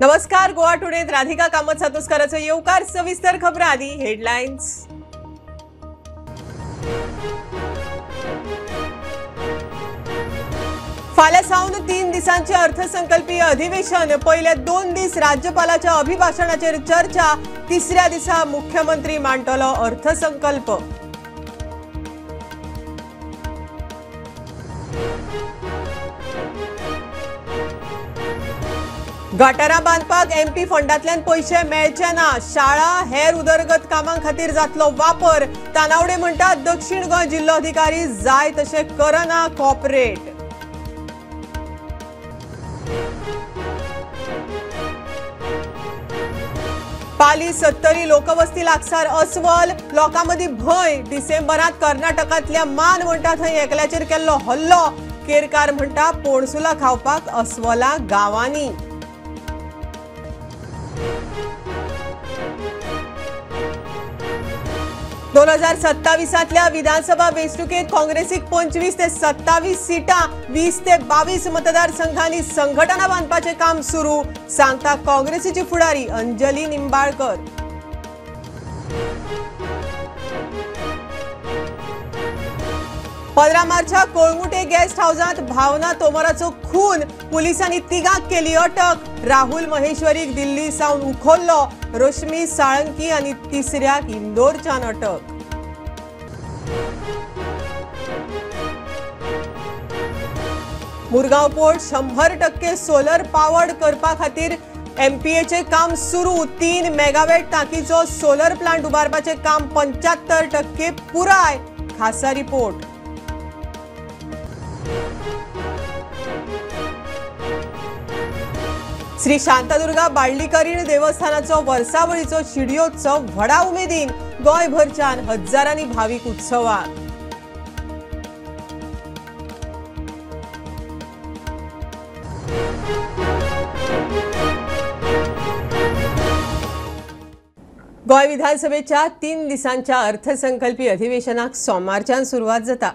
नमस्कार. गोवा टुडेत राधिका कामत सातोस्कराचो येवकार. सविस्तर खबर आदी हेडलायन्स. फाल्यां सावन 3 दिसांचे अर्थसंकल्पीय अधिवेशन. पयले 2 दीस राज्यपालाच्या अभिभाषणाचेर चर्चा. तिसऱ्या दिसा मुख्यमंत्री मांडटलो अर्थसंकल्प. गटारां बांदपाक एमपी फंडांतल्यान पैसे मेळचे ना. शाळा हेर उदरगत कामां खातीर जातलो वापर. तानावडे म्हणटात दक्षिण गोंय जिल्लोधिकारी जाय तशें करना कॉर्पोरेट. पाली 70 लोकवस्ती लागसार अस्वल. लोकां मदीं भंय. डिसेंबरांत कर्नाटकांतल्या मान म्हणटा थंय एकल्याचेर केल्लो हल्लो. केरकार म्हणटा पोणसुला खावपाक अस्वलां गांवांनी. 2027 विधानसभा वेंचणुकेत काँग्रेसीक 25 ते 27 सिटां. 20 ते 22 मतदारसंघांनी संघटना बांदपाचें काम सुरू. सांगता काँग्रेसीची फुडारी अंजली निंबाळकर. मार्चा कोळमुटे गेस्ट हाऊसांत भावना तोमराचो खून. पुलिसांनी तिगांक केली अटक. राहुल महेश्वरीक दिल्ली सावन उखल्लो. रश्मी साळंकी आनी तिसऱ्याक इंदोरच्यान अटक. मुरगांव पोर्ट 100% सोलर पावर्ड करपा खातीर एमपीएचे काम सुरू. 3 मेगावॅट टांकीचो सोलर प्लांट उबारपाचे काम 75% पुराय. खासा रिपोर्ट. श्री शांतादुर्गा बाळ्ळीकरीण देवस्थानाचो वर्सावळीचो शिडयोत्सव व्हडा उमेदीन. गोंयभरच्यान हजारांनी भाविक उत्सवाक. गोंय विधानसभेच्या 3 दिसांच्या अर्थसंकल्पीय अधिवेशनाक सोमारच्यान सुरवात जाता.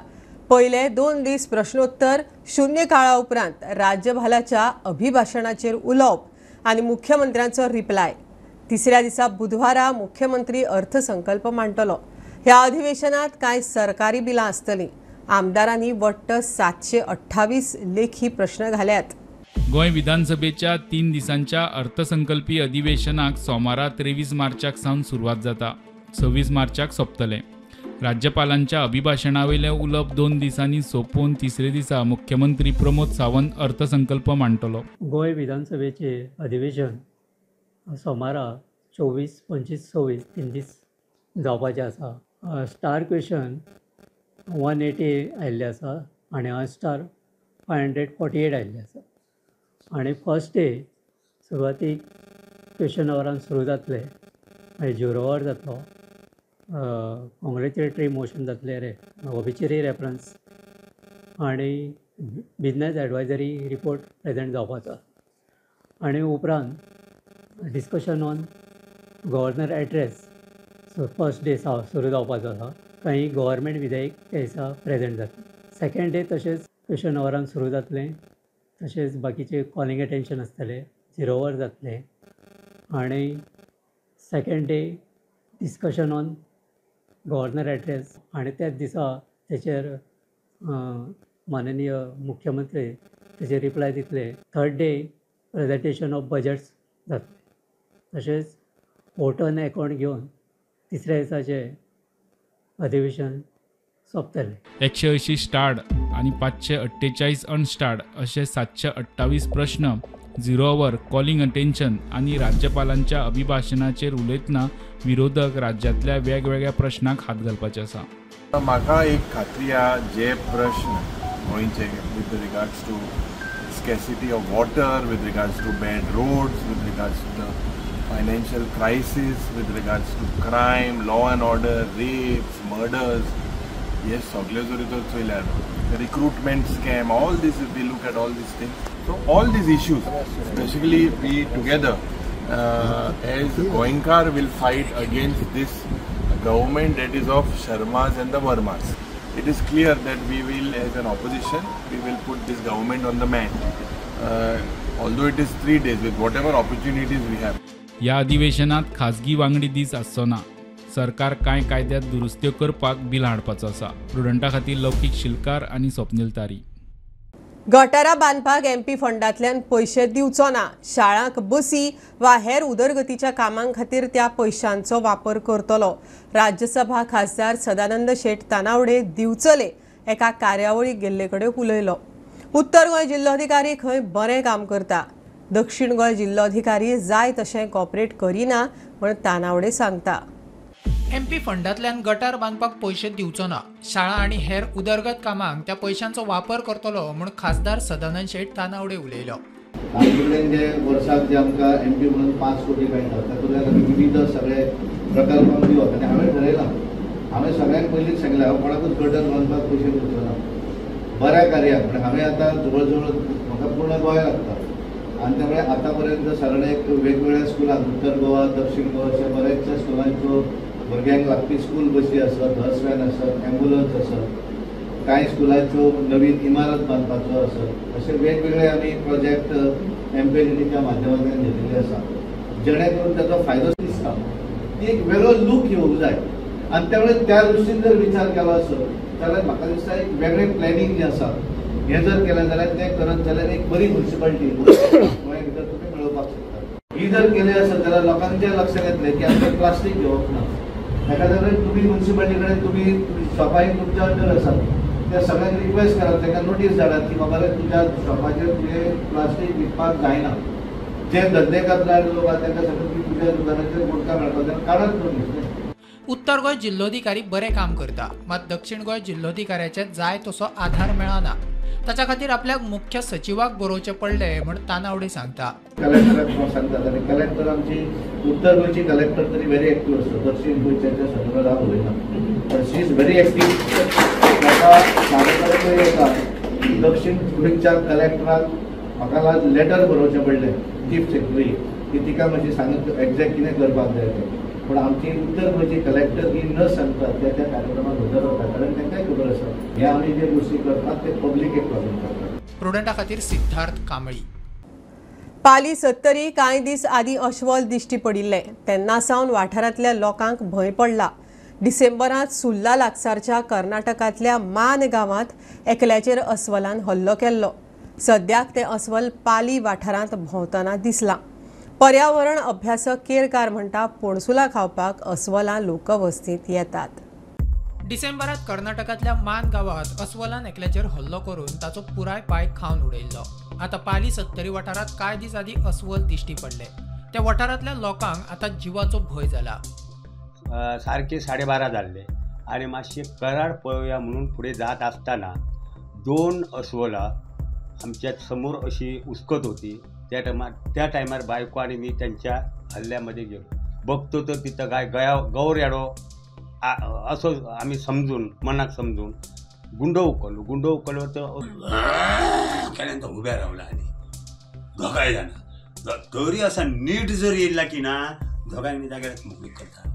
पयले 2 दीस प्रश्नोत्तर. शून्य काळा उपरांत राज्यपालाच्या अभिभाषणाचेर उलोवप आनी मुख्यमंत्र्यांचो रिप्लाय. तिसऱ्या दिसा बुधवारा मुख्यमंत्री अर्थसंकल्प मांडटलो. ह्या अधिवेशनात कांय सरकारी बिलां आसतलीं. आमदारांनी वट्ट 728 लेखी प्रश्न घाल्यात. गोंय विधानसभेच्या 3 दिसांच्या अर्थसंकल्पीय अधिवेशनाक सोमारा 23 मार्चाक सावन सुरवात जाता. 26 मार्चाक सोंपतलें. राज्यपालांच्या अभिभाशणावेले उलोवप 2 दिसांनी सोंपोवन तिसरे दिसा मुख्यमंत्री प्रमोद सावंत अर्थसंकल्प मांडटलो. गोंय विधानसभेचे अधिवेशन सोमारा 24, 25, 26 3 दीस जावपाचें आसा. स्टार क्वेश्चन 180 आयिल्ले आसा आनी अनस्टार 548 आयिल्ले आसा. आनी फर्स्ट डे सुरवातीक क्वेश्चन अवरान सुरू जातले आनी 0 वर जातलो. कॉंग्रेच्युलेटरी मोशन जातले रे ऑबिचरी रेफरन्स आनी बिजनेस एडवायजरी रिपोर्ट प्रेजेंट जावपाचो. आनी उपरांत discussion on governor address first day सुरू जावपाचो आसा. काही गव्हर्मेंट विधेयक त्या दिसा प्रेजेंट जातलें. सेकेंड डे तशेंच क्वेश्चन अवरान सुरू जातलें. तशेंच बाकीचे कॉलिंग अटेंशन आसतले 0 वर जातले. आनी second day discussion on governor address आनी त्याच दिसा तेचेर माननीय मुख्यमंत्री तेचेर रिप्लाय दितले. Third day presentation of budgets जातले. तशेंच वोट ऑन अकावंट घेवन तिसऱ्या दिसाचे अधिवेशन सोंपतलें. 180 स्टार्ड आनी 548 अनस्टार्ड अशे 728 प्रश्न 0 वर कॉलिंग अटेंशन आनी राज्यपालांच्या अभिभाशणाचेर उलयतना विरोधक राज्यांतल्या वेगवेगळ्या प्रश्नांक हात घालपाचे आसा. म्हाका एक खात्री आहा जे प्रश्न गोंयचे with regards to scarcity of water, with regards to bad roads, with regards to the financial crisis, with regards to crime, law and order, rapes, murders, हे सगळे जरी तर चयल्यार recruitment scam, all these if we look at all these things. So all these issues, basically we together as Goenkar will fight against this government that is of Sharmas and the Vermas. It is clear that we will, as an opposition, we will put this government on the mat. although it is 3 days, with whatever opportunities we have. या अधिवेशनात खाजगी वांगडी दीस आसचो ना. सरकार कांय कायद्यात दुरुस्त्यो करपाक बिल हाडपाचो आसा. प्रुडंटा खातीर लौकीक शिलकार आनी स्वप्नील तारी. गटारां बांदपाक MP फंडांतल्यान पयशे दिवचो ना. शाळांक बसी वा हेर उदरगतीच्या कामां खातीर त्या पयशांचो वापर करतलो. राज्यसभा खासदार सदानंद शेट तानावडे दिवचले एका कार्यावळीक गेल्ले कडेन उलयलो. उत्तर गोंय जिल्लोधिकारी खंय बरें काम करता. दक्षिण गोंय जिल्लोधिकारी जाय तशें कॉपरेट करिना म्हण तानावडे सांगता. MP फंडांतल्यान गटार बांदपाक पयशे दिवचो ना. शाळा आनी हेर उदरगत कामांक त्या पयशांचो वापर करतलो म्हूण खासदार सदानंद शेट तानावडे उलयलो. आमचे जे वर्साक जे आमकां MP म्हणून 5 कोटी मेळटात तातूंतल्यान आमी विविध सगळे प्रकल्पांक दिवप आनी हांवें ठरयलां. हांवें सगळ्यांक पयलींच सांगलें हांव कोणाकूच गटर बांदपाक पयशे दिवचो ना. बऱ्या कार्याक म्हणजे हांवें आतां जवळ जवळ म्हाका पूर्ण गोंय लागता आनी त्यामुळे आतां पर्यंत सगळे वेगवेगळ्या स्कुलांक उत्तर गोवा दक्षिण गोवा अशा बऱ्याचशा स्कुलांच्यो भुरग्यांक लागपी स्कूल बसी आसत, बस व्हॅन आसत, एम्ब्युलन्स आसत, कांय स्कुलांच्यो नवीन इमारत बांदपाचो आसत, अशे वेगवेगळे आमी प्रोजेक्ट MPLDच्या माध्यमांतल्यान घेतिल्ले आसा. जेणे करून ताचो फायदो दिसता ती एक वेगळो लूक येवंक जाय आनी त्यामुळे त्या दृश्टीन जर विचार केलो आसत जाल्यार म्हाका दिसता एक वेगळें प्लॅनिंग जें आसा हें जर केलें जाल्यार तें करत जाल्यार एक बरी म्युनिसिपालिटी गोंया भितर तुमी मेळोवपाक शकता. ही जर केली आसत जाल्यार लोकांच्या लक्षांत येतलें की आमकां प्लास्टीक घेवप ना. एका जाग्यार तुम्ही म्युनिसिपालिटी कडेन तुम्ही शॉपाक तुमच्या अंडर आसात त्या सगळ्यांक रिक्वेस्ट करात, ताका नोटीस धाडात की बाबा तुज्या शॉपाचेर तुवें प्लास्टीक विकपाक जायना. जे धंदेकार लोक आसा तांकां सगळें तुमी तुज्या दुकानाचेर गुटखा मेळपाक काडत नोटीस. उत्तर गोंय जिल्लोधिकारी बरें काम करता, मात दक्षिण गोंय जिल्लोधिकाऱ्याचे जाय तसो आधार मेळना. ताच्या खातीर आपल्याक मुख्य सचिवाक बरोवचें पडलें म्हूण तानावडे सांगता. कलेक्टराक सांगतात आनी कलेक्टर आमची उत्तर गोंयची कलेक्टर तरी व्हेरी एक्टीव आसता. दक्षिण गोंयच्या संदर्भात हांव उलयना पण शी इज व्हेरी एक्टीव. म्हाका सांगता येता दक्षिण गोंयच्या कलेक्टराक म्हाका लेटर बरोवचें पडलें चीफ सेक्रेटरी की तिका मातशी सांगत एक्झॅक्ट कितें करपाक जाय तें. पण आमची उत्तर गोंयची कलेक्टर ही न सांगता त्या कार्यक्रमाक हजर रावता कारण तांकांय खबर आसा हे आमी जे गोष्टी करतात ते पब्लिकेक लागून करतात. प्रुडंटा खातीर सिद्धार्थ कांबळी. पाली 70 कांय दीस आदी अस्वल दिश्टी पडिल्ले तेन्ना सावन वाठारांतल्या लोकांक भंय पडला. डिसेंबरांत सुर्ला लागसारच्या कर्नाटकांतल्या मान गांवांत एकल्याचेर अस्वलान हल्लो केल्लो. सद्याक ते अस्वल पाली वाठारांत भोंवतना दिसलां. पर्यावरण अभ्यासक केरकार म्हणटा पणसुला खावपाक अस्वलां लोकवस्तींत येतात. डिसेंबरांत कर्नाटकांतल्या मान गांवांत अस्वलान एकल्याचेर हल्लो करून ताचो पुराय पाय खावन उडयल्लो. आतां पाली 70 वाठारांत कांय दीस आदी अस्वल दिश्टी पडले. त्या वाठारांतल्या लोकांक आतां जिवाचो भंय जाला. सारखे 12:30 जाल्ले आनी मातशें कराड पळोवया म्हणून फुडें जात आसतना 2 अस्वलां आमच्या समोर अशी हुस्कत होती. त्या टायमार बायको आणि मी त्यांच्या हल्ल्यामध्ये गेलो. बघतो तर तिथं गौर येडो असं आम्ही समजून मनाक समजून गुंडो उकलो तर केल्यानंतर उभ्या रावला आणि दोगांय जाणां तरी असा नीट जर येयला की ना दोगांयनी जाग्यार मोकळीक करता.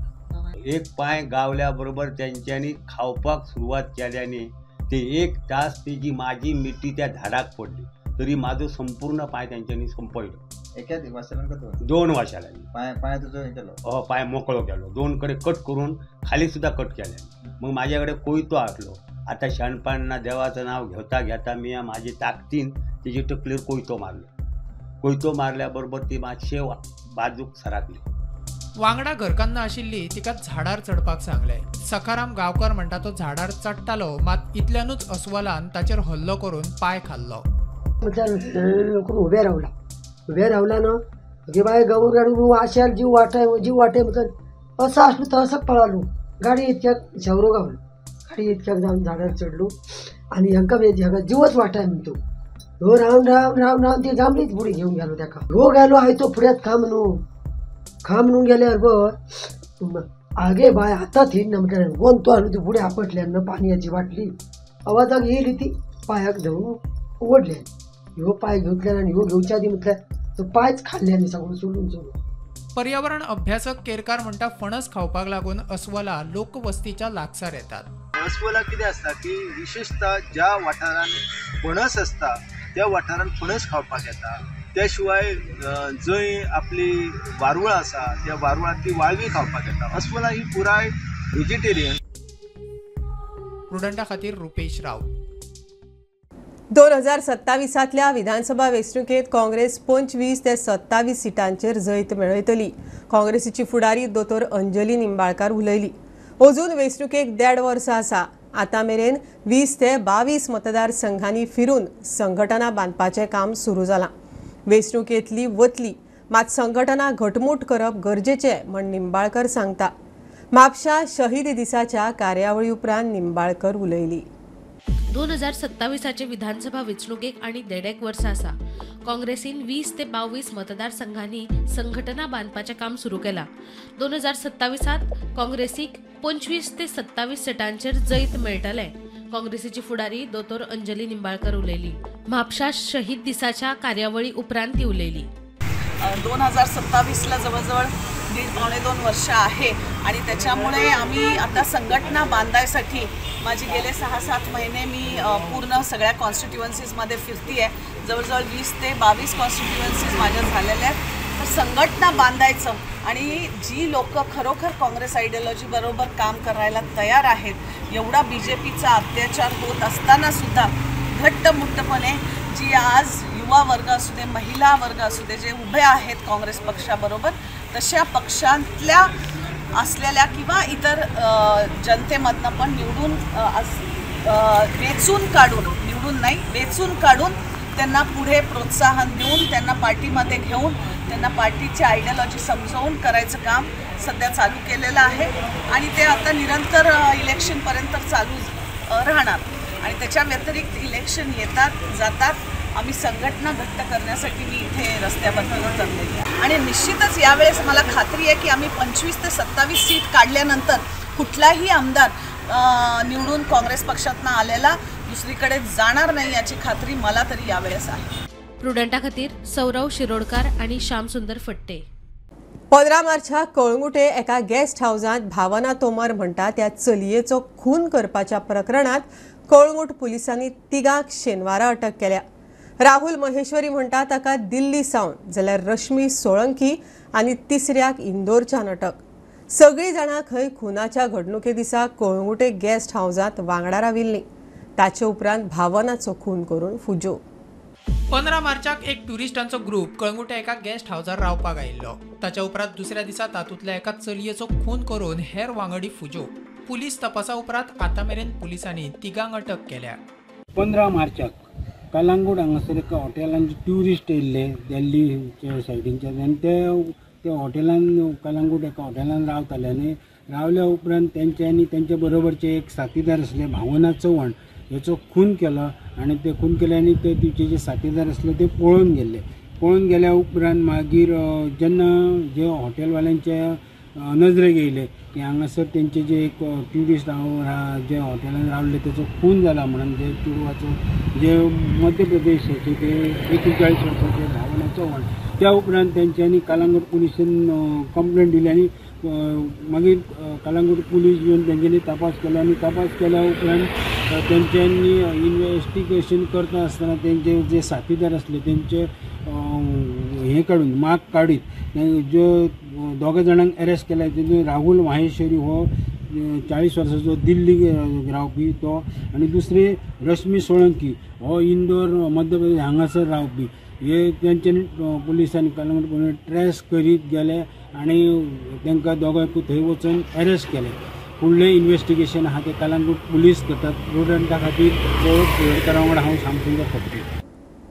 एक पांय गावल्या बरोबर त्यांच्यानी खावपाक सुरवात केल्याने ते 1 तास तेजी माझी मिठी त्या झाडाक पडली तरी माझं संपूर्ण पाय त्यांच्यानी संपयलो. एका दिवसाला 2 वर्षाला पाय तुझो हे केलो पाय मोकळो केलो. 2 कडे कट करून खाली सुद्धा कट केले. मग माझ्याकडे कोयतो आसलो. आता शाणपणांना देवाचं नाव घेता मी माझी ताकदीन तिची तकलेर कोयतो मारलो. कोयतो मारल्याबरोबर ती मातशे बाजूक सराकली. वांगडा घरकान्न आशिल्ली तिका झाडार चडपाक सांगले. सखाराम गांवकर म्हणटा तो झाडार चडटालो मात इतल्यानूच अस्वलान ताचेर हल्लो करून पाय खाल्लो. उभे रावला ना की बाय गौर गाडी आशार जीव वाटे म्हणतात असं असलो तर असं पळालो. गाडी इतक्याक शेवरो गावलो. गाडी इतक्याक जावन झाडार चडलो आनी हांकां जीवच वाटाय म्हणतो. ह्यो रावन ती जांबळीच बुडी घेवन गेलो ताका. ह्यो गेलो हाय तो फुड्यांत खा म्हणून गेल्यार बर आगे बाय आतां थीन ना म्हणटा कोण तो आलो ती फुडें आपटल्यान ना पाणयाची बाटली आवाजाक येयली ती पांयाक धरून ओडले. ह्यो पाय घेतल्यान आनी ह्यो घेवच्या आदी म्हटल्यार तो पायच खाल्ल्यानी सगळो सोडून. पर्यावरण अभ्यासक केरकार म्हणटा फणस खावपाक लागून अस्वलां लोकवस्तीच्या लागसार येतात. अस्वलां कितें आसता की विशेषतः ज्या वाठारांत फणस आसता त्या वाठारांत फणस खावपाक येता. त्या शिवाय जंय आपली वारुळां आसा त्या वारुळांतली वाळवी खावपाक येता. अस्वलां ही पुराय व्हेजिटेरियन. प्रुडंटा खातीर रुपेश राव. 2027 विधानसभा वेंचणुकेत काँग्रेस 25 ते 27 सिटांचेर जैत मेळयतली. काँग्रेसीची फुडारी दोतोर अंजली निंबाळकार उलयली. अजून वेंचणुकेक 1.5 वर्सां आसा. आतां मेरेन 20 ते 22 मतदारसंघांनी फिरून संघटना बांदपाचें काम सुरू जालां. वेंचणुकेंतली वतली, मात संघटना घटमूट करप गरजेचें म्हण निंबाळकर सांगता. म्हापशा शहीद दिसाच्या कार्यावळी उपरांत निंबाळकर उलयली. 2027 विधानसभा वेंचणुकेक आनी 1.5 वर्सां आसा. काँग्रेसीन 20 ते 22 मतदारसंघांनी संघटना बांदपाचें काम सुरू केलां. 2027 काँग्रेसीक 25 ते 27 सिटांचेर जैत मेळटलें. काँग्रेसीची फुडारी दोतोर अंजली निंबाळकर उलयली. म्हापशा शहीद दिसाच्या कार्यावळी उपरांत ती उलयली. 2027ला जवळजवळ 1.5-2 वर्ष आहे आणि त्याच्यामुळे आम्ही आता संघटना बांधायसाठी माझी गेले 6-7 महिने मी पूर्ण सगळ्या कॉन्स्टिट्युएन्सीजमध्ये फिरती आहे. जवळजवळ 20 ते 22 कॉन्स्टिट्युएन्सीज माझ्या झालेल्या आहेत. तर संघटना बांधायचं आणि जी लोक खरोखर काँग्रेस आयडियोलॉजी बरोबर काम करायला तयार आहेत, एवढा BJPचा अत्याचार होत असताना सुद्धा घट्टमुट्टपणे जी आज युवा वर्ग असू दे, महिला वर्ग असू दे, जे उभे आहेत काँग्रेस पक्षाबरोबर, तशा पक्षांतल्या असलेल्या किंवा इतर जनतेमधनं पण निवडून वेचून काढून, निवडून नाही वेचून काढून त्यांना पुढे प्रोत्साहन देऊन, त्यांना पार्टीमध्ये घेऊन, त्यांना पार्टीची आयडियोलॉजी समजावून करायचं काम सध्या चालू केलेलं आहे आणि ते आता निरंतर इलेक्शनपर्यंत चालू राहणार. आणि त्याच्या व्यतिरिक्त इलेक्शन येतात जातात, आम्ही संघटना घट्ट करण्यासाठी मी इथे रस्त्यावरती उतरलेली आहे. आणि निश्चितच यावेळेस मला खात्री आहे की आम्ही 25 ते 27 सीट काढल्यानंतर कुठलाही आमदार निवडून काँग्रेस पक्षातनं आलेला दुसरीकडे जाणार नाही याची खात्री मला तरी यावेळेस आहे. प्रुडंटा खातीर सौरव शिरोडकार आणि श्यामसुंदर फट्टे. 15 मार्चाक कळंगुटे एका गेस्ट हाऊसांत भावना तोमर म्हणटा त्या चलयेचो खून करपाच्या प्रकरणात कळंगूट पुलिसांनी 3 शेनवारा अटक केल्या. राहुल महेश्वरी म्हणटा ताका दिल्ली सावन, जाल्यार रश्मी सोळंकी आनी 3ऱ्याक इंदोरच्यान अटक. सगळीं जाणां खंय खुनाच्या घडणुके दिसा कळंगुटे गेस्ट हाऊसांत वांगडा राविल्लीं. ताचे उपरांत भावनाचो खून करून फुजो. 15 मार्चाक एक ट्युरिस्टांचो ग्रूप कळंगुटे एका गेस्ट हाऊसार रावपाक आयिल्लो. ताच्या उपरांत दुसऱ्या दिसा तातूंतल्या एका चलयेचो खून करून हेर वांगडी फुजो. पुलीस तपासा उपरांत आतां मेरेन पुलिसांनी 3 अटक केल्या. 15 मार्चाक कलंगूट हांगासर एका हॉटेलांत ट्युरिस्ट येयल्ले दिल्लीच्या सायडींच्यान आनी त्या हॉटेलान कलंगूट एका हॉटेलान रावताले आनी रावल्या उपरांत तेंच्यांनी तेंच्या बरोबरचे एक साथीदार आसले भावना चव्हाण हेचो खून केलो आनी ते खून केल्यानी ते तिचे जे साथीदार आसले ते पळून गेले. पळून गेल्या उपरांत मागीर जेन्ना जे हॉटेलवाल्यांच्या नजरेक येयले की हांगासर तेंचे जे एक ट्युरिस्ट जे हॉटेलान रावले तेचो खून जाला म्हणून जे चेडवाचो जे मध्य प्रदेशाचे ते 41 वर्साचे भावना चव्हाण, त्या उपरांत तेंच्यांनी कलंगूट पुलिसांन कंप्लेंट दिली आनी मागीर कलंगूट पुलीस येवन तेंच्यांनी तपास केलो आनी तपास केल्या उपरांत तेंच्यांनी इन्वेस्टिगेशन करता आसतना तेंचे जे साथीदार आसले तेंचे हे काडून माग काडीत ज्यो 2 जाणांक अरेस्ट केल्या तितून राहुल माहेश्वरी हो 40 वर्साचो दिल्ली रावपी तो आनी दुसरे रश्मी सोळंकी हो इंदोर मध्य प्रदेश हांगासर रावपी. हे तेंच्यांनी पुलिसांनी कलंगूट पुलीस ट्रेस करीत गेले आनी तांकां दोगांयकूय थंय वचून अरेस्ट केले. फुडलें इन्वेस्टिगेशन आहा तें कलंगूट पुलीस करतात. प्रुडंटा खातीर शिरोडकारा वांगडा हांव Shyamsundar Phatte.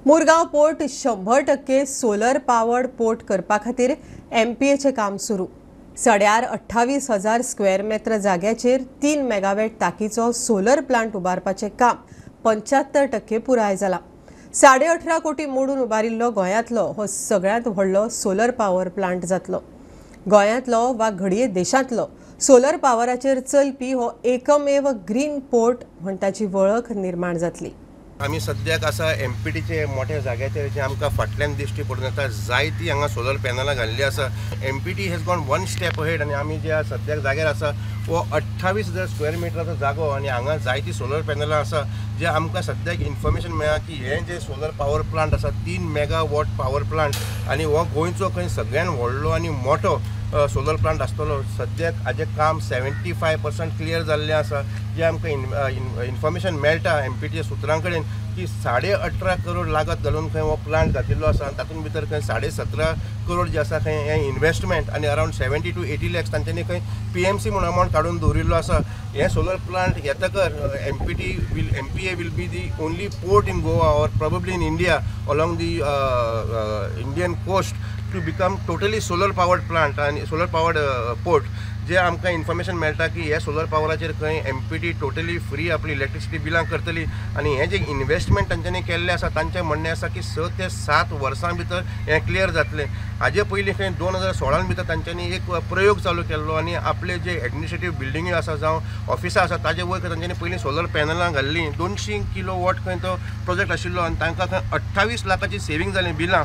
Murgaon port 100% solar powered port करपा खातीर MPAचें काम सुरू. 28,500 स्क्वेअर मीटर जाग्याचेर 3 मेगावॅट ताकीचो सोलर प्लांट उबारपाचें काम 75% पुराय जाला. 18.5 कोटी मोडून उबारिल्लो गोंयांतलो हो सगळ्यांत व्हडलो सोलर पावर प्लांट जातलो. गोंयांतलो वा घडये देशांतलो सोलर पावराचेर चलपी हो एकमेव ग्रीन पोर्ट म्हण ताची वळख निर्माण जातली. आमी सद्याक आसा MPTचे मोठ्या जाग्याचेर जे आमकां फाटल्यान दिश्टी पडून येता जायतीं हांगा सोलर पॅनलां घाल्लीं आसा. MPT has gone one step ahead आनी आमी जे सद्याक जाग्यार आसा वो 28,000 स्क्वेअर मिटराचो जागो आनी हांगा जायतीं सोलर पॅनलां आसा जे आमकां सद्याक इन्फॉर्मेशन मेळ्ळा की हे जे सोलर पावर प्लांट आसा 3 मेगावॉट पावर प्लांट आनी हो गोंयचो खंय सगळ्यान व्हडलो आनी मोठो सोलर प्लांट आसतलो. सद्याक हाजें काम 75% क्लियर जाल्लें आसा. जे आमकां इन्फॉर्मेशन मेळटा MPTच्या सुत्रां कडेन की 18.5 करोड लागत घालून खंय हो प्लांट घातिल्लो आसा. तातूंत भितर खंय 17.5 करोड जे आसा खंय हे इन्वेस्टमेंट आनी अरावंड 70 to 80 lakhs तांच्यांनी खंय PMC म्हणून अमावंट काडून दवरिल्लो आसा. हे सोलर प्लांट येतकर MPA will be the only port in Goa or probably in India along the Indian coast to become totally solar powered plant and solar powered port. जे आमकां इन्फॉर्मेशन मेळटा की हे सोलर पावराचेर खंय MPT टोटली फ्री आपली electricity बिलां करतली आनी हे जे इन्वेस्टमेंट तांच्यांनी केल्लें आसा तांचें म्हणणें आसा की 6 ते 7 वर्सां भितर हें क्लियर जातलें. हाजे पयलीं खंय 2016 भितर तांच्यांनी एक प्रयोग चालू केल्लो आनी आपले जे एडमिनिस्ट्रेटीव बिल्डिंग्यो आसा जावं ऑफिसां आसा ताजे वयर तांच्यांनी पयलीं सोलर पॅनलां घाल्लीं. 200 किलोवॉट खंय तो प्रोजेक्ट आशिल्लो आनी तांकां खंय 28 लाखाची सेवींग जालें बिलां.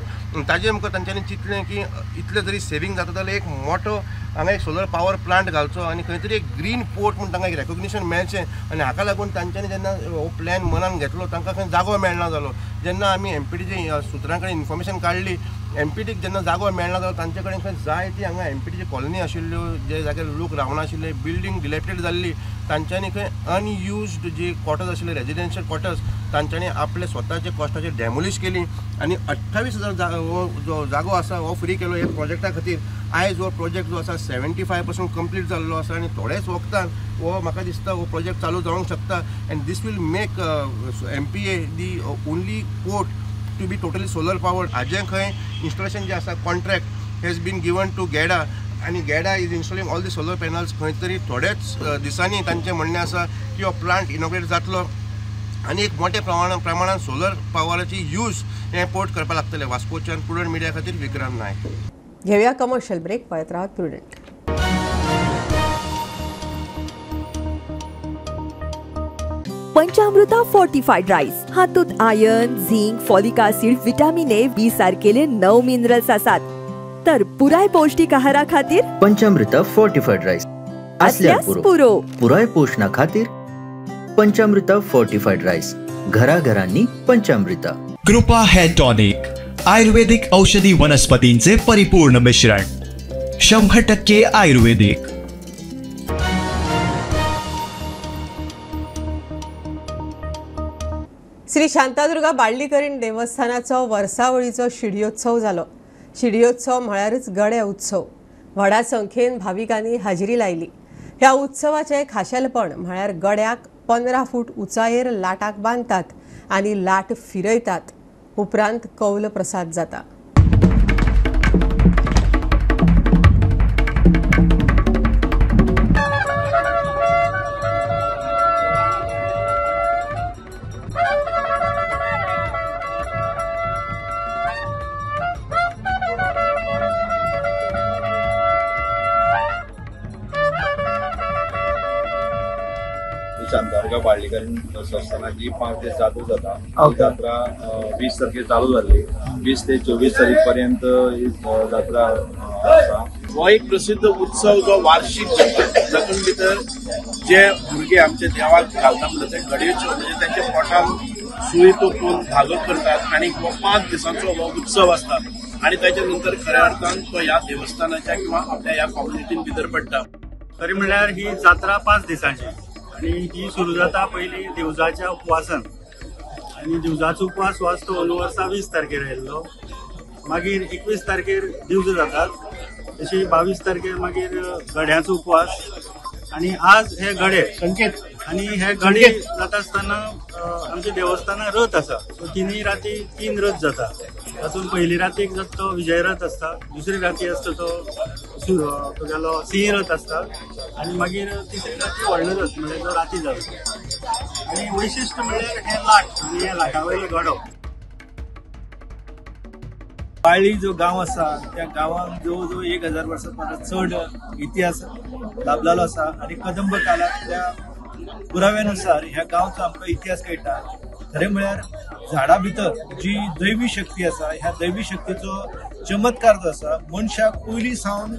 ताजे मुखार तांच्यांनी चिंतलें की इतलें जरी सेवींग जाता जाल्यार एक मोठो हांगा एक सोलर पावर प्लांट घालचो आनी खंय तरी एक ग्रीन पोर्ट म्हणून तांकां एक रेकॉग्निशन मेळचें आनी हाका लागून तांच्यांनी जेन्ना हो प्लॅन मनान घेतलो तांकां खंय जागो मेळना जालो. जेन्ना आमी MPTचे सुत्रां कडेन इन्फॉर्मेशन काडली MPTक जेन्ना जागो मेळना जालो तांचे कडेन खंय जायती हांगा MPTची कॉलनी आशिल्ल्यो जे जाग्यार लोक रावनाशिल्ले बिल्डींग डिलेप्टेड जाल्ली तांच्यांनी खंय अनयुज्ड जी क्वॉटर्स आशिल्ले रेजिडेन्शियल क्वॉटर्स तांच्यांनी आपले स्वताचे कॉस्टाचेर डॅमोलिश केली आनी 28,000 हो जो जागो आसा हो फ्री केलो हे प्रोजेक्टा खातीर. आयज हो प्रोजेक्ट जो आसा 75% कंप्लीट जाल्लो आसा आनी थोडेच वखतान हो म्हाका दिसता हो प्रोजेक्ट चालू जावंक शकता and these will make MPA the only port to be totally solar powered. हाजें खंय इन्स्टॉलेशन जे आसा contract has been given to GEDA आनी GEDA is installing all the solar panels. खंय तरी थोडेच दिसांनी तांचें म्हणणें आसा की हो प्लांट इनॉग्रेट जातलो आनी एक मोठ्या प्रमाणान सोलर पावराची यूज हे पोर्ट करपाक लागतले. वास्कोच्यान प्रुडंट मिडिया खातीर विक्रम नायक. घेऊया कमर्शियल ब्रेक. पळयत राहत प्रुडंट. पंचामृता फोर्टिफाईड राईस हातूंत iron, zinc, folic acid, vitamin A, B सारकेले 9 मिनरल्स आसात. तर पुराय पौष्टिक आहारा खातीर पंचामृता फोर्टिफाईड राईस असल्यास पुरो. पुराय पोषणा खातीर पंचामृता फोर्टिफाईड राईस. घराघरांनी पंचामृता. कृपा हेअर टॉनिक आयुर्वेदिक औषधी वनस्पतींचे परिपूर्ण मिश्रण 100% आयुर्वेदिक. श्री शांतादुर्गा बाळ्ळीकरीण देवस्थानाचो वर्सावळीचो शिडयोत्सव जालो. शिडयोत्सव म्हळ्यारच गडे उत्सव. व्हडा संख्येन भाविकांनी हाजिरी लायली. ह्या उत्सवाचे खाशेलपण म्हळ्यार गड्याक 15 फूट उंचायेर लाटाक बांदतात आनी लाट फिरयतात. उपरांत कौल प्रसाद जाता. शांतादुर्गा बाळ्ळीकरीण संस्थानाची 5 दीस जादू जाता. ही जात्रा 20 तारखेर चालू जाल्ली. 20 ते 24 तारीख पर्यंत ही जात्रा आसा. हो एक प्रसिद्ध उत्सव जो वार्षिक जाता जातून भितर जे भुरगे आमचे देवाक घालता म्हणजे ते घडयेच्यो म्हणजे त्यांच्या पोटान सुई तोपून धालो करतात आनी हो 5 दिसांचो हो उत्सव आसता आनी ताच्या नंतर खऱ्या अर्थान तो ह्या देवस्थानाच्या किंवा आपल्या ह्या कम्युनिटीन भितर पडटा. तरी म्हणल्यार ही जात्रा 5 दिसांची आणि ही सुरू जाता पयलीं दिवजाच्या उपवासान आनी दिवजाचो उपवास हो आसता अंदू वर्सा 20 तारखेर आयिल्लो. मागीर 21 तारखेर दिवज जातात. तशी 22 तारखेर मागीर गड्याचो उपवास आनी आज हे गडे संकेत आनी हे गडे जाता आसतना आमच्या देवस्थानात रथ आसा. सो तिनूय राती 3 रथ जाता. तातूंत पयली रातीक जाता तो विजय रथ आसता. दुसरी राती आसता तो तुगेलो सिंह रथ आसता आनी मागीर तिसरी राती व्हडलो रथ म्हणजे तो राती जाता. आनी वैशिश्ट म्हणल्यार हे लाट आनी हे लाटा वयलो गडो. बाळ्ळी जो गांव आसा त्या गांवांत जवळ जवळ 1000 वर्सां परस चड इतिहास लाभलेलो आसा आनी कदंब काळांतल्या पुराव्यानुसार ह्या गांवचो आमकां इतिहास कळटा खरें म्हळ्यार झाडां भितर जी दैवी शक्ती आसा ह्या दैवी शक्तीचो चमत्कार जो आसा मनशाक पयलीं सावन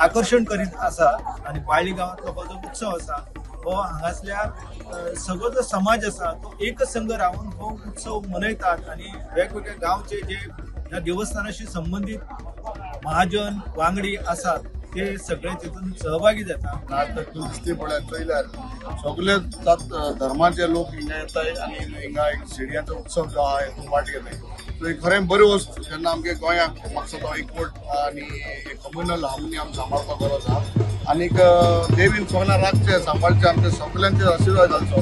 आकर्शण करीत आसा आनी बाळ्ळी गांवांतलो हो जो उत्सव आसा हो हांगासल्या सगळो जो समाज आसा तो एकसंग रावन हो उत्सव मनयतात आनी वेगवेगळ्या गांवचे जे ह्या देवस्थानाशी संबंधित महाजन वांगडी आसात ते सगळे तितून सहभागी जातात. आतां तूं दिसती पळय चयल्यार सगळे धर्माचे लोक हिंगा येतात आनी हिंगा एक शिडयांचो उत्सव जो आहा हेतून वाट घेताय. सो ही खरें बरी वस्त जेन्ना आमगे गोंयांक म्हाका सगळो एकवट आनी कम्युनल हार्मोनियम सांबाळपाक गरज आहा आनीक देवीन सगळ्यांक राखचें सांबाळचें आमच्या सगळ्यांचे आशिर्वाद घालचो.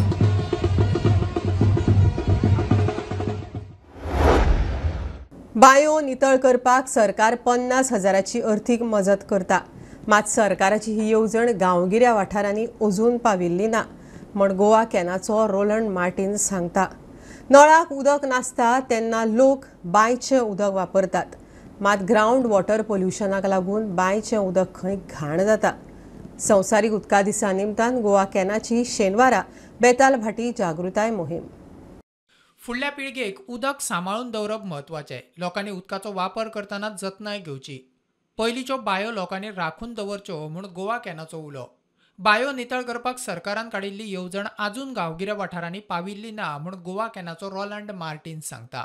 बांयो नितळ करपाक सरकार 50,000ची अर्थीक मजत करता. मात सरकाराची ही येवजण गांवगिऱ्या वाठारांनी अजून पाविल्ली ना म्हण गोवा कॅनाचो रोलंड मार्टीन सांगता. नळाक उदक नासता तेन्ना लोक बांयचें उदक वापरतात. मात ग्रावंड वॉटर पोल्युशनाक लागून बांयचें उदक खंय घाण जाता. संवसारीक उदका दिसा निमतान गोवा कॅनाची शेनवारा बेताल भाटी जागृताय मोहीम. फुडल्या पिळगेक उदक सांबाळून दवरप म्हत्वाचें. लोकांनी उदकाचो वापर करतना जतनाय घेवची. पयलींच्यो बांयो लोकांनी राखून दवरच्यो म्हूण गोवा कॅनाचो उलो. बांयो नितळ करपाक सरकारान काडिल्ली येवजण आजून गांवगिऱ्या वाठारांनी पाविल्ली ना म्हूण गोवा कॅनाचो रोलंड मार्टीन सांगता.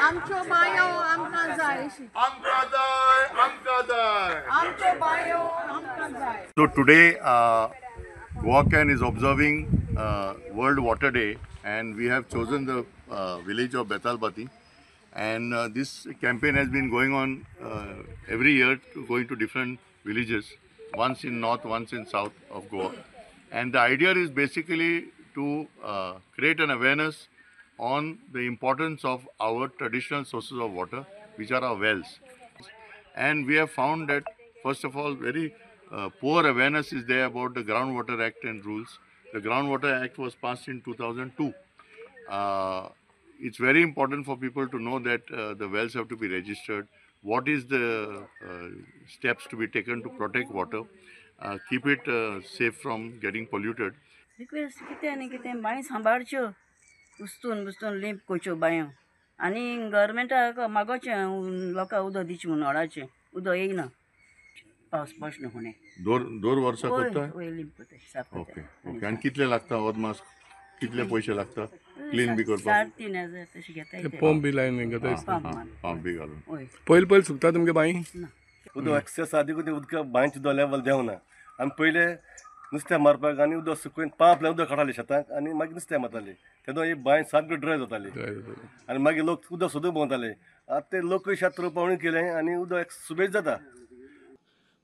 आमच्यो बांयो आमकां जाय. आमच्यो बांयो आमकां जाय. So today Goa Can is observing World Water Day and we have chosen the village of Betalbati and this campaign has been going on every year going to different villages, once in north, once in south of Goa, and the idea is basically to create an awareness on the importance of our traditional sources of water, which are our wells. And we have found that first of all very poor awareness is there about the Groundwater Act and rules. The Groundwater Act was passed in 2002. It's very important for people to know that the wells have to be registered. What is the steps to be taken to protect water, keep it safe from getting polluted. Request कितें आनी कितें बांय सांबाळच्यो उस्तून बुस्तून limp कोच्यो बांयो आनी गव्हर्मेंटाक मागोचें लोकांक उदक दिवचें म्हूण नळाचें उदक येयना पावस पडना म्हणे. दोन वर्सां करता. ओके ओके आनी कितले लागता अदमास कितले पयशे लागता क्लीन बी करपाक? 3,500 तशें घेता. पंप बी लायन घेता. पंप बी घालून पयलीं सुकता तुमगे बांय उदक एक्सेस आदी उदक बांयचो जो लेवल देवना. आमी पयले नुस्तें मारपाक आनी उदक सुकून पावपल्यान उदक काडटाले शेतांक आनी मागीर नुस्तें मारताले. तेदो ही बांय सारकी ड्राय जाताली आनी मागीर लोक उदक सोदूंक भोंवताले. आतां ते लोक शेत रोवपावणी केलें आनी उदक सुबेज जाता.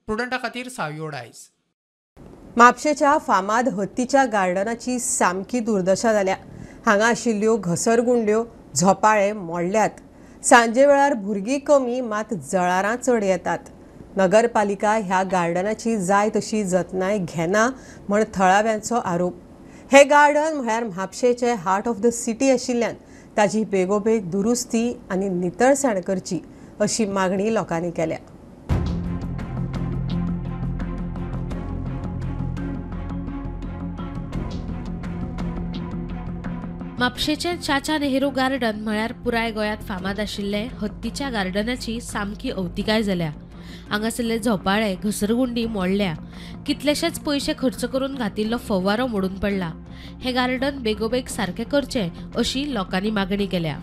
प्रुडंटा खातीर सावयो डायस. म्हापशेच्या फामाद हत्तीच्या गार्डनाची सामकी दुर्दशा जाल्या. हांगा आशिल्ल्यो घसरगुंड्यो झोपाळे मोडल्यात. सांजे वेळार भुरगीं कमी मात जळारां चड येतात. नगरपालिका ह्या गार्डनाची जाय तशी जतनाय घेना म्हण थळाव्यांचो आरोप. हे गार्डन म्हळ्यार म्हापशेचे हार्ट ऑफ द सिटी आशिल्ल्यान ताची बेगोबेग दुरुस्ती आनी नितळसाण करची अशी मागणी लोकांनी केल्या. म्हापशेचें चाचा नेहरू गार्डन म्हळ्यार पुराय गोंयांत फामाद आशिल्ले हत्तीच्या गार्डनाची सामकी अवतिकाय जाल्या. हांगासरले झोपाळे घसरगुंडी मोडल्या. कितलेशेच पयशे खर्च करून घातिल्लो फवारो मोडून पडला. हे गार्डन बेगोबेग सारकें करचें अशी लोकांनी मागणी केल्या.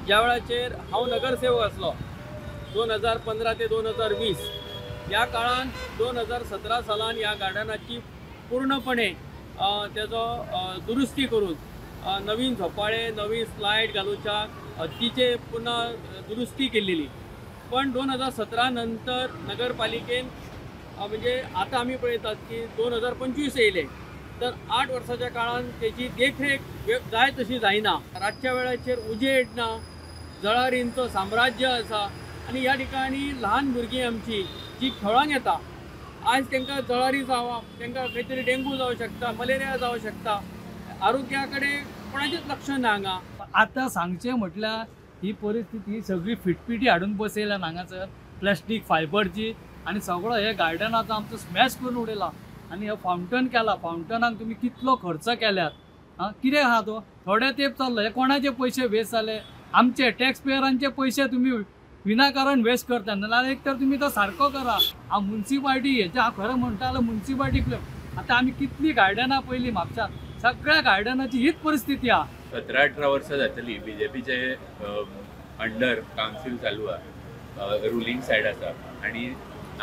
ज्या वेळाचेर हांव नगरसेवक आसलो 2015 ते 2020 ह्या काळान 2017 सालान ह्या गार्डनाची पूर्णपणे तेजो दुरुस्ती करून नवीन झोपाळे नवीन स्लायड घालूच्या हत्तीचे पुन्हा दुरुस्ती केलेली. पण 2017 नंतर नगरपालिकेन म्हणजे आता आम्ही पळयतात की 2025 येयले तर 8 वर्साच्या काळान त्याची देखरेख जाय तशी जायना. रातच्या वेळाचेर उजेड ना, जळारींचो साम्राज्य आसा आनी ह्या ठिकाणी ल्हान भुरगीं आमची जी खेळांक येता आज तांकां जळारी जावप, तांकां खंय तरी डेंगू जावं शकता, मलेरिया जावं शकता. आरोग्या कडेन कोणाचेच लक्ष ना हांगा. आतां सांगचें म्हटल्यार ही परिस्थिती सगळी फिटपिटी हाडून बसयल्या हांगासर प्लास्टीक फायबरची आनी सगळो हे गार्डनाचो आमचो स्मॅश करून उडयला. आनी हे फावंटन केला, फावंटनाक तुमी कितलो खर्च केल्यात कितें आहा तो थोडे तेंप चल्लो हे कोणाचे पयशे वेस्ट जाले आमचे टॅक्स पेयरांचे पयशे तुम्ही विनाकारण वेस्ट करता नाल्यार एक तर तुम्ही तो सारको करा हांव मुन्सिपाल्टी हेचे हांव खरें म्हणटा जाल्यार मुन्सिपाल्टी आतां आमी कितली गार्डनां पयलीं म्हापशांत सगळ्या गार्डनाची हीच परिस्थिती आहा 17-18 वर्सां जातली बीजेपीचे अंडर कावन्सील चालू आहा रुलींग सायड आसा आनी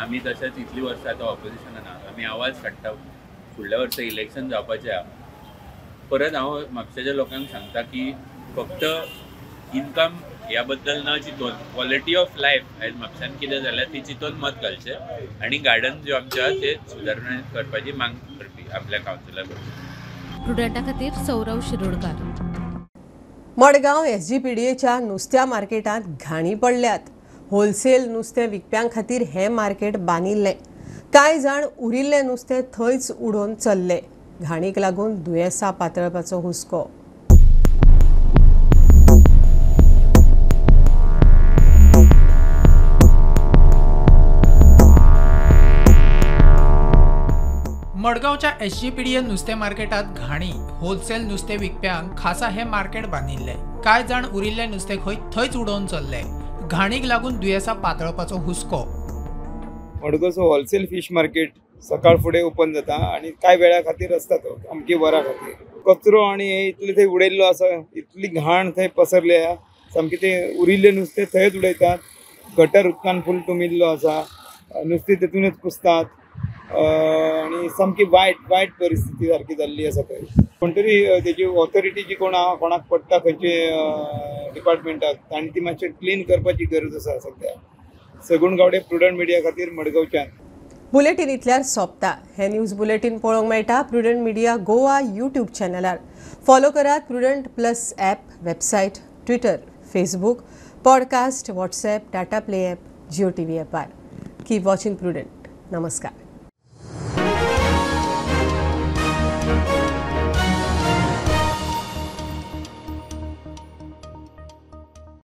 आमी तशेंच इतली वर्सां आतां ऑपोजिशनान आहा आमी आवाज काडटा फुडल्या वर्सा इलेक्शन जावपाचें आहा परत हांव म्हापशाच्या लोकांक सांगता की फक्त इनकम ह्या बद्दल न चिंतून क्वॉलिटी ऑफ लायफ आयज म्हापशान कितें जाल्यार ती चिंतून मत घालचें आनी गार्डन ज्यो आमच्या ते सुदारणा करपाची मांग करपी आपल्या कावन्सिलर प्रुडंटा खातीर सौरव शिरोडकार. मडगांव SGPDAच्या नुस्त्या मार्केटांत घाणी पडल्यात. होलसेल नुस्तें विकप्यां खातीर हें मार्केट बांदिल्लें. कांय जाण उरिल्लें नुस्तें थंयच उडोवन चल्ले. घाणीक लागून दुयेंसां पातळपाचो हुस्को. मडगावच्या SGPDA नुस्तें मार्केटात घाणी होलसेल नुस्तें विकप्यांक खासा हे मार्केट बांदिल्ले. कांय जाण उरिल्लें नुस्तें थंयच उडोवन चल्ले. घाणीक लागून दुयेंसां पातळपाचो हुस्को. मडगावचो होलसेल फिश मार्केट सकाळ फुडें ओपन जाता आनी कांय वेळा खातीर आसता तो अमकी वरां खातीर. कचरो आनी हे इतले थंय उडयल्लो आसा इतली घाण थंय पसरली आहा सामकें तें उरिल्लें नुस्तें थंयच उडयतात. गटर उदकान फूल तुंबिल्लो आसा नुस्तें तेतूनच कुसतात आनी सामकी वायट परिस्थिती सारकी जाल्ली आसा थंय. पूण तरी तेजी ऑथॉरिटी जी कोण आहा कोणाक पडटा खंयचे डिपार्टमेंटाक तांणी ती मातशें क्लीन करपाची गरज आसा सद्या. सगूण गावडे प्रुडंट मिडिया खातीर मडगांवच्यान. बुलेटिन इतल्यार सोंपता. हे न्यूज बुलेटिन पळोवंक मेळटा प्रुडंट मिडिया गोवा यूट्यूब चॅनलार. फॉलो करात Prudent Plus app, website, Twitter, Facebook, podcast, WhatsApp, Tata Play app, Jio TV ॲपार. Keep watching Prudent. नमस्कार.